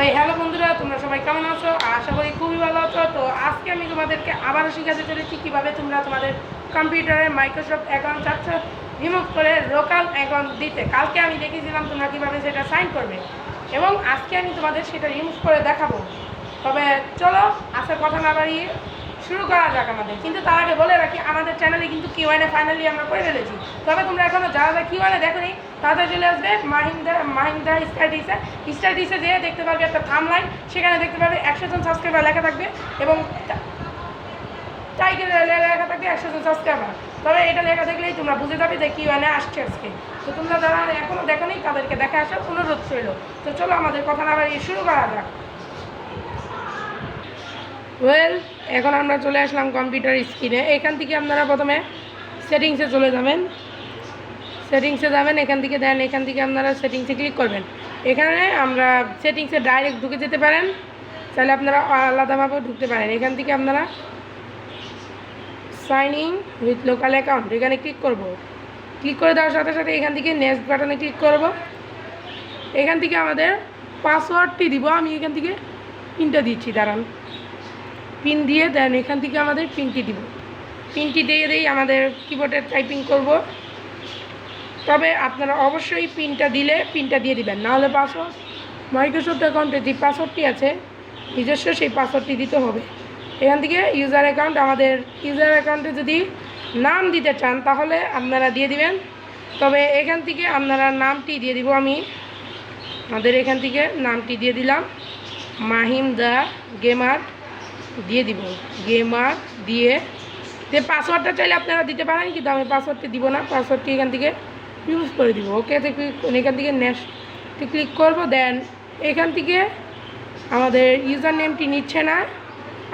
Hello বন্ধুরা, তোমরা সবাই কেমন আছো? আশা করি খুবই ভালো আছো। তো আজকে আমি তোমাদেরকে আবারও শেখাতে চলেছি কীভাবে তোমরা তোমাদের কম্পিউটারে মাইক্রোসফট অ্যাকাউন্ট চাচ্ছ রিমুভ করে লোকাল অ্যাকাউন্ট দিতে। কালকে আমি দেখিয়েছিলাম তোমরা কীভাবে সেটা সাইন করবে, এবং আজকে আমি তোমাদের সেটা রিমুভ করে দেখাবো। তবে চলো আজকে কথা না বাড়িয়ে শুরু করা যাক আমাদের। কিন্তু তার আগে বলে রাখি, আমাদের চ্যানেলে কিন্তু কিউএনএ ফাইনালি আমরা করে ফেলেছি। তবে তোমরা এখনও যারা কিউএনএ দেখো নি তাদের চলে আসবে মাহিন্দা স্টাডিসে যেয়ে দেখতে পারবে একটা থাম্বনেইল, সেখানে দেখতে পারবে 100 জন সাবস্ক্রাইবার লেখা থাকবে এবং টাইটেল লেখা থাকবে 100 জন সাবস্ক্রাইবার। তবে এটা লেখা দেখলেই তোমরা বুঝে যাবে যে কিউএনএ আসছে আজকে। তো তোমরা যারা এখনও দেখো নি তাদেরকে দেখা আসার অনুরোধ রইল। তো চলো আমাদের কথা না বাড়িয়ে শুরু করা যাক। এখন আমরা চলে আসলাম কম্পিউটার স্ক্রিনে। এখান থেকে আপনারা প্রথমে সেটিংসে চলে যাবেন। এখান থেকে দেন, এখান থেকে আপনারা সেটিংসে ক্লিক করবেন। এখানে আমরা সেটিংসে ডাইরেক্ট ঢুকে যেতে পারেন, তাহলে আপনারা আলাদাভাবেও ঢুকতে পারেন। এখান থেকে আপনারা sign in with local account এখানে ক্লিক করব। ক্লিক করে দেওয়ার সাথে সাথে এখান থেকে নেক্সট বাটনে ক্লিক করব। এখান থেকে আমাদের পাসওয়ার্ডটি দিব। আমি এখান থেকে পিনটা দিচ্ছি, দাঁড়ান। পিন দিয়ে দেন, এখান থেকে আমাদের পিনটি দিব। পিনটি দিয়ে আমাদের কিবোর্ডে টাইপিং করব। তবে আপনারা অবশ্যই পিনটা দিলে পিনটা দিয়ে দিবেন, নাহলে পাসওয়ার্ড মাইক্রোসফট অ্যাকাউন্টে যে পাসওয়ার্ডটি আছে নিজস্ব, সেই পাসওয়ার্ডটি দিতে হবে। এখান থেকে ইউজার অ্যাকাউন্ট, আমাদের ইউজার অ্যাকাউন্টে যদি নাম দিতে চান তাহলে আপনারা দিয়ে দিবেন। তবে এখান থেকে আপনারা নামটি দিয়ে দিব। আমি আমাদের এখান থেকে নামটি দিয়ে দিলাম, মাহিম দ্য গেমার দিয়ে দিব। গেমার দিয়ে পাসওয়ার্ডটা চাইলে আপনারা দিতে পারেন, কিন্তু আমি পাসওয়ার্ডটি দিব না। পাসওয়ার্ডটি এখান থেকে ইউজ করে দিব। ওকে, এখান থেকে নেক্সটে ক্লিক করব। দেন এখান থেকে আমাদের ইউজার নেমটি নিচ্ছে না,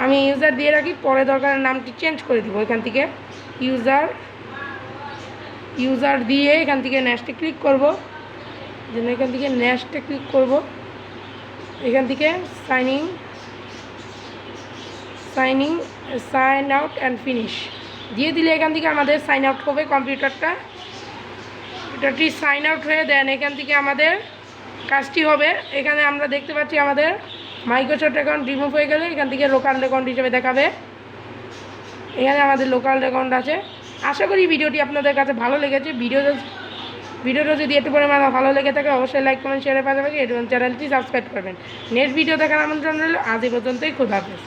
আমি ইউজার দিয়ে রাখি, পরে দরকারের নামটি চেঞ্জ করে দিব। এখান থেকে ইউজার দিয়ে এখান থেকে নেক্সটে ক্লিক করব। যেন এখান থেকে নেক্সটে ক্লিক করব। এখান থেকে সাইন আউট অ্যান্ড ফিনিশ দিয়ে দিলে এখান থেকে আমাদের সাইন আউট হবে কম্পিউটারটি সাইন আউট হয়ে। দেন এখান থেকে আমাদের কাজটি হবে, এখানে আমরা দেখতে পাচ্ছি আমাদের মাইক্রোসফট অ্যাকাউন্ট রিমুভ হয়ে গেলে এখান থেকে লোকাল অ্যাকাউন্ট হিসেবে দেখাবে। এখানে আমাদের লোকাল অ্যাকাউন্ট আছে। আশা করি ভিডিওটি আপনাদের কাছে ভালো লেগেছে। ভিডিওটা যদি একটু পরিমাণে ভালো লেগে থাকে অবশ্যই লাইক কমেন্ট শেয়ারের পাশাপাশি চ্যানেলটি সাবস্ক্রাইব করবেন। নেক্সট ভিডিও দেখার আমন্ত্রণ রইল। আজ এই পর্যন্তই, খুদা হাফেজ।